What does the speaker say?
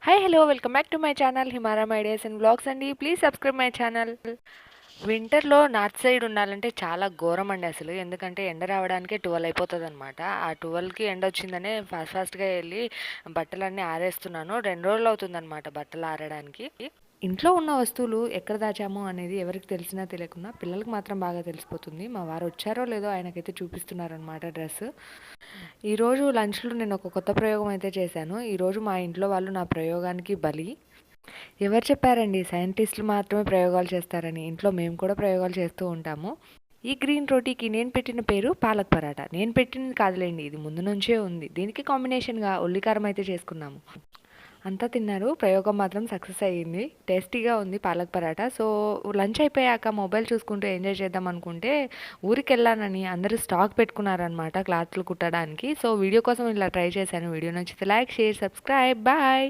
Hi hello welcome back to my channel హిమారా ideas and blogs అండి. Please subscribe my channel. వింటర్లో north side ఉండాలంటే చాలా ఘోరం అండి అసలు. ఎందుకంటే ఎండ రావడానికే 12 అయిపోతుంది అనమాట. ఆ 12కి ఎండ వచ్చిందనే ఫాస్ట్గా వెళ్ళి బట్టలన్నీ ఆరేస్తున్నాను. 2 రోజులు అవుతుందన్నమాట బట్టలు ఆరడానికి. ఇంట్లో ఉన్న వస్తువులు ఎక్కడ దాచాము అనేది ఎవరికి తెలిసినా తెలియకుండా పిల్లలకు మాత్రం బాగా తెలిసిపోతుంది. మా వారు వచ్చారో లేదో ఆయనకైతే చూపిస్తున్నారనమాట డ్రెస్. ఈరోజు లంచ్లో నేను ఒక కొత్త ప్రయోగం అయితే చేశాను. ఈరోజు మా ఇంట్లో వాళ్ళు నా ప్రయోగానికి బలి. ఎవరు చెప్పారండి సైంటిస్టులు మాత్రమే ప్రయోగాలు చేస్తారని? ఇంట్లో మేము కూడా ప్రయోగాలు చేస్తూ ఉంటాము. ఈ గ్రీన్ రోటీకి నేను పెట్టిన పేరు పాలక్ పరాటా. నేను పెట్టింది కాదులేండి, ఇది ముందు నుంచే ఉంది. దీనికి కాంబినేషన్గా ఉల్లికారం అయితే చేసుకున్నాము. అంతా తిన్నారు. ప్రయోగం మాత్రం సక్సెస్ అయ్యింది. టేస్టీగా ఉంది పాలక్ పరాటా. సో లంచ్ అయిపోయాక మొబైల్ చూసుకుంటూ ఎంజాయ్ చేద్దాం అనుకుంటే ఊరికి వెళ్ళానని అందరూ స్టాక్ పెట్టుకున్నారనమాట క్లాత్లు కుట్టడానికి. సో వీడియో కోసం ఇలా ట్రై చేశాను. వీడియో నచ్చితే లైక్, షేర్, సబ్స్క్రైబ్. బాయ్.